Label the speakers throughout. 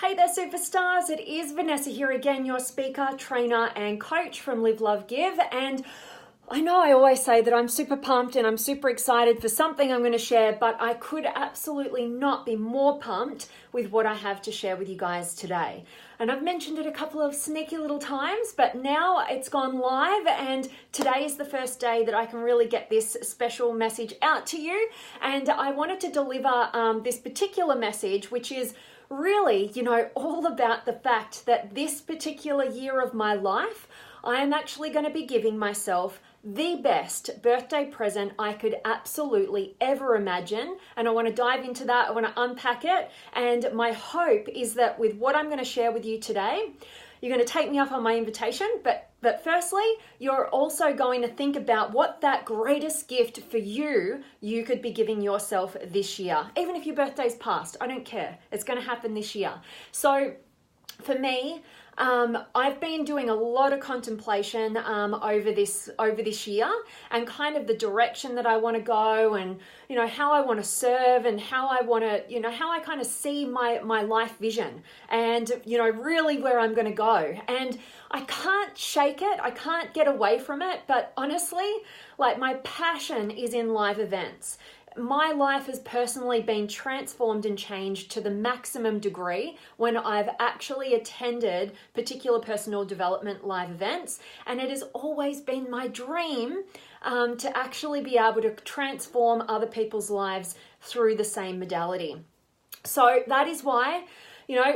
Speaker 1: Hey there, superstars. It is Vanessa here again, your speaker, trainer, and coach from Live, Love, Give. And I know I always say that I'm super pumped and I'm super excited for something I'm going to share, but I could absolutely not be more pumped with what I have to share with you guys today. And I've mentioned it a couple of sneaky little times, but now it's gone live, and today is the first day that I can really get this special message out to you. And I wanted to deliver this particular message, which is really, all about the fact that this particular year of my life, I am actually going to be giving myself the best birthday present I could absolutely ever imagine. And I want to dive into that. I want to unpack it. And my hope is that with what I'm going to share with you today, you're going to take me up on my invitation, but firstly, you're also going to think about what that greatest gift for you could be giving yourself this year. Even if your birthday's past, I don't care. It's going to happen this year. So for me, I've been doing a lot of contemplation over this year, and kind of the direction that I want to go, and how I want to serve, and how I want to how I kind of see my life vision, and really where I'm going to go. And I can't shake it, I can't get away from it, but honestly, like, my passion is in live events. My life has personally been transformed and changed to the maximum degree when I've actually attended particular personal development live events. And it has always been my dream to actually be able to transform other people's lives through the same modality. So that is why,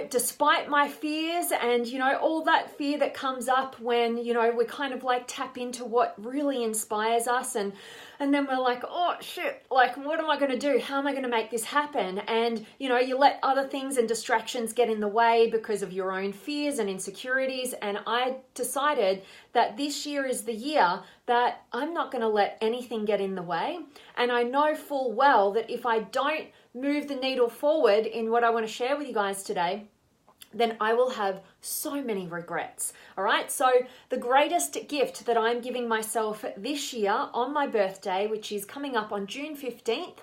Speaker 1: despite my fears and, all that fear that comes up when, we kind of like tap into what really inspires us, and then we're like, oh shit, like, what am I going to do? How am I going to make this happen? And, you let other things and distractions get in the way because of your own fears and insecurities. And I decided that this year is the year that I'm not going to let anything get in the way. And I know full well that if I don't move the needle forward in what I want to share with you guys today, then I will have so many regrets. All right. So the greatest gift that I'm giving myself this year on my birthday, which is coming up on June 15th,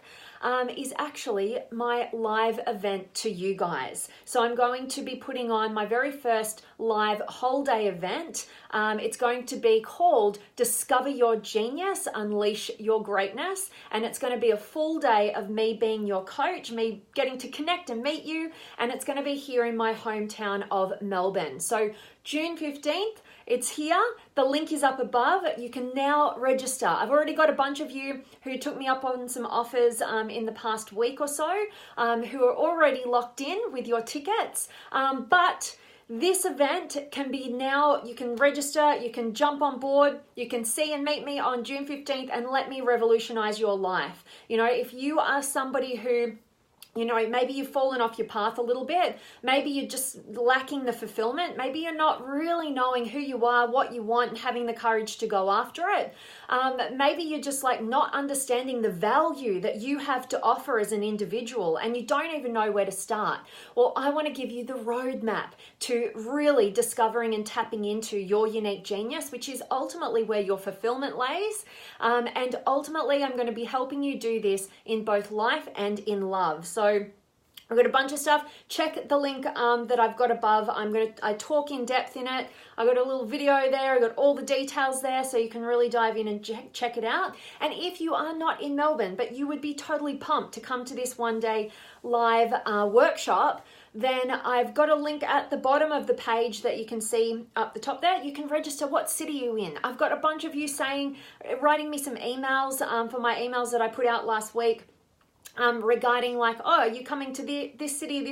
Speaker 1: is actually my live event to you guys. So I'm going to be putting on my very first live whole day event. It's going to be called Discover Your Genius, Unleash Your Greatness. And it's going to be a full day of me being your coach, me getting to connect and meet you. And it's going to be here in my hometown of Melbourne. So June 15th, it's here. The link is up above. You can now register. I've already got a bunch of you who took me up on some offers in the past week or so, who are already locked in with your tickets. But this event can be now, you can register, you can jump on board, you can see and meet me on June 15th and let me revolutionize your life. If you are somebody who, maybe you've fallen off your path a little bit. Maybe you're just lacking the fulfillment. Maybe you're not really knowing who you are, what you want, and having the courage to go after it. Maybe you're just like not understanding the value that you have to offer as an individual, and you don't even know where to start. Well, I want to give you the roadmap to really discovering and tapping into your unique genius, which is ultimately where your fulfillment lays. And ultimately, I'm going to be helping you do this in both life and in love. So I've got a bunch of stuff. Check the link that I've got above. I talk in depth in it. I've got a little video there. I've got all the details there, so you can really dive in and check it out. And if you are not in Melbourne, but you would be totally pumped to come to this one-day live workshop, then I've got a link at the bottom of the page that you can see up the top there. You can register what city you're in. I've got a bunch of you writing me some emails for my emails that I put out last week. Regarding like, oh, are you coming to this city?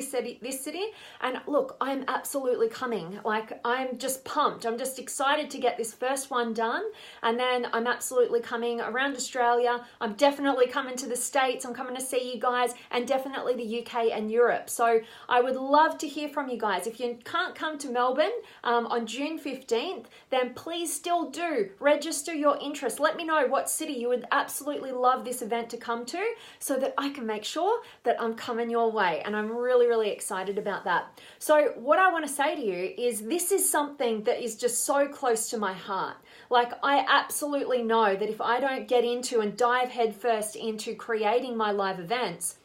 Speaker 1: And look, I'm absolutely coming. Like, I'm just pumped. I'm just excited to get this first one done. And then I'm absolutely coming around Australia. I'm definitely coming to the States. I'm coming to see you guys, and definitely the UK and Europe. So I would love to hear from you guys. If you can't come to Melbourne on June 15th, then please still do register your interest. Let me know what city you would absolutely love this event to come to, so that I can make sure that I'm coming your way. And I'm really, really excited about that. So what I want to say to you is, this is something that is just so close to my heart. Like, I absolutely know that if I don't get into and dive headfirst into creating my live events,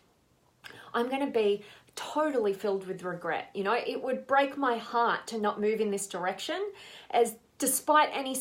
Speaker 1: I'm going to be totally filled with regret. You know, it would break my heart to not move in this direction, as despite any,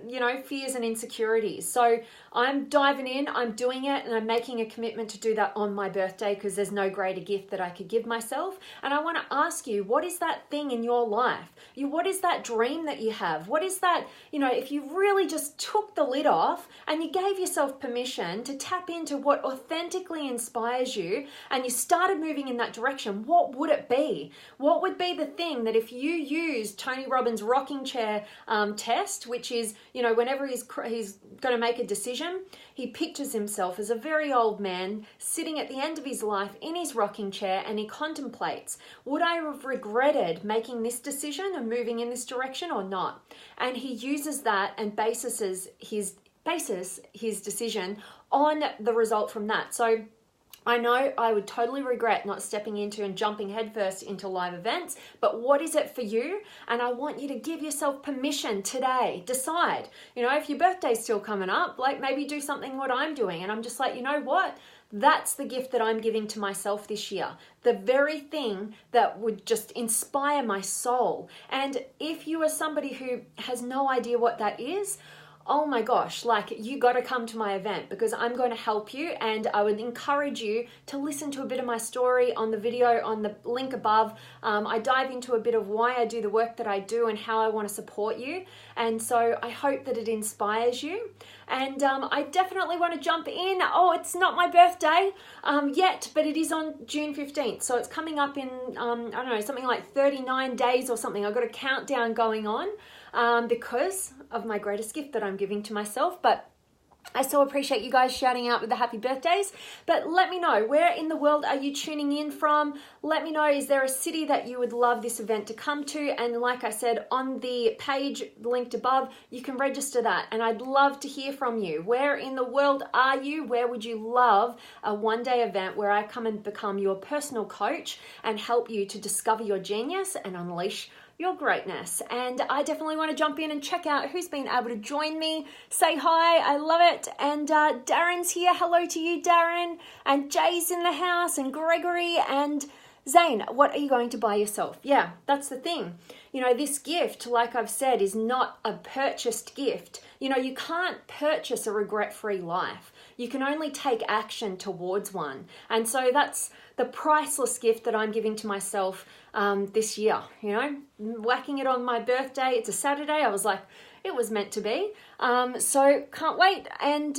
Speaker 1: you know, fears and insecurities. So I'm diving in, I'm doing it, and I'm making a commitment to do that on my birthday, because there's no greater gift that I could give myself. And I want to ask you, what is that thing in your life? What is that dream that you have? What is that, you know, if you really just took the lid off and you gave yourself permission to tap into what authentically inspires you, and you started moving in that direction, what would it be? What would be the thing that if you use Tony Robbins' rocking chair test, which is, you know, whenever he's going to make a decision, he pictures himself as a very old man sitting at the end of his life in his rocking chair, and he contemplates, would I have regretted making this decision and moving in this direction or not? And he uses that and bases his decision on the result from that. So I know I would totally regret not stepping into and jumping headfirst into live events, but what is it for you? And I want you to give yourself permission today. Decide, you know, if your birthday's still coming up, like maybe do something what I'm doing. And I'm just like, you know what? That's the gift that I'm giving to myself this year. The very thing that would just inspire my soul. And if you are somebody who has no idea what that is, oh my gosh, like you got to come to my event, because I'm going to help you, and I would encourage you to listen to a bit of my story on the video on the link above. I dive into a bit of why I do the work that I do and how I want to support you. And so I hope that it inspires you. And I definitely want to jump in. Oh, it's not my birthday yet, but it is on June 15th. So it's coming up in, I don't know, something like 39 days or something. I've got a countdown going on because of my greatest gift that I'm giving to myself. But I so appreciate you guys shouting out with the happy birthdays. But let me know, where in the world are you tuning in from? Let me know, is there a city that you would love this event to come to? And like I said, on the page linked above, you can register that. And I'd love to hear from you. Where in the world are you? Where would you love a one-day event where I come and become your personal coach and help you to discover your genius and unleash your greatness? And I definitely want to jump in and check out who's been able to join me. Say hi, I love it. And Darren's here. Hello to you, Darren. And Jay's in the house, and Gregory, and Zane. What are you going to buy yourself? Yeah, that's the thing. You know, this gift, like I've said, is not a purchased gift. You know, you can't purchase a regret-free life. You can only take action towards one. And so that's the priceless gift that I'm giving to myself this year, you know, whacking it on my birthday. It's a Saturday. I was like, it was meant to be. So can't wait. And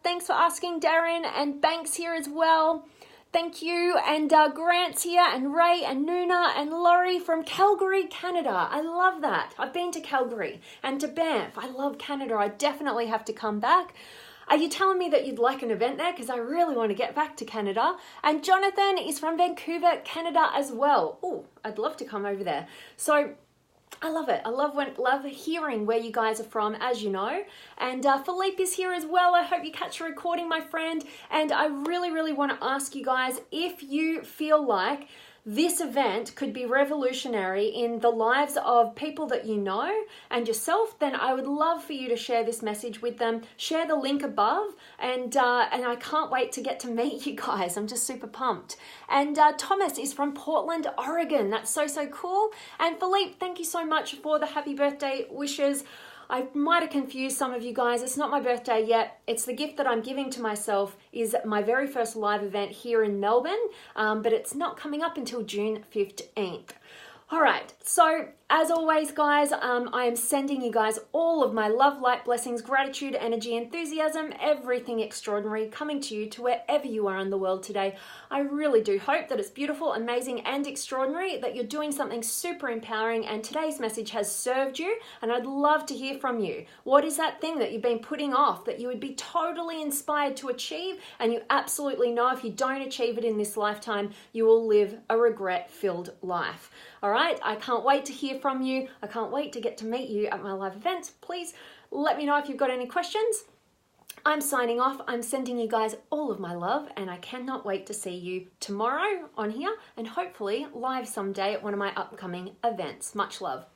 Speaker 1: thanks for asking, Darren, and Banks here as well. Thank you. And Grant's here, and Ray, and Nuna, and Laurie from Calgary, Canada. I love that. I've been to Calgary and to Banff. I love Canada. I definitely have to come back. Are you telling me that you'd like an event there? Because I really want to get back to Canada. And Jonathan is from Vancouver, Canada as well. Oh, I'd love to come over there. So I love it. I love hearing where you guys are from, as you know. And Philippe is here as well. I hope you catch a recording, my friend. And I really, really want to ask you guys, if you feel like this event could be revolutionary in the lives of people that you know and yourself, then I would love for you to share this message with them. Share the link above, and I can't wait to get to meet you guys. I'm just super pumped. And Thomas is from Portland, Oregon. That's so, so cool. And Philippe, thank you so much for the happy birthday wishes. I might have confused some of you guys. It's not my birthday yet. It's the gift that I'm giving to myself, is my very first live event here in Melbourne, but it's not coming up until June 15th. All right, so as always, guys, I am sending you guys all of my love, light, blessings, gratitude, energy, enthusiasm, everything extraordinary coming to you to wherever you are in the world today. I really do hope that it's beautiful, amazing, and extraordinary, that you're doing something super empowering, and today's message has served you, and I'd love to hear from you. What is that thing that you've been putting off that you would be totally inspired to achieve, and you absolutely know if you don't achieve it in this lifetime, you will live a regret-filled life? All right, I can't wait to hear from you. I can't wait to get to meet you at my live events. Please let me know if you've got any questions. I'm signing off. I'm sending you guys all of my love, and I cannot wait to see you tomorrow on here, and hopefully live someday at one of my upcoming events. Much love.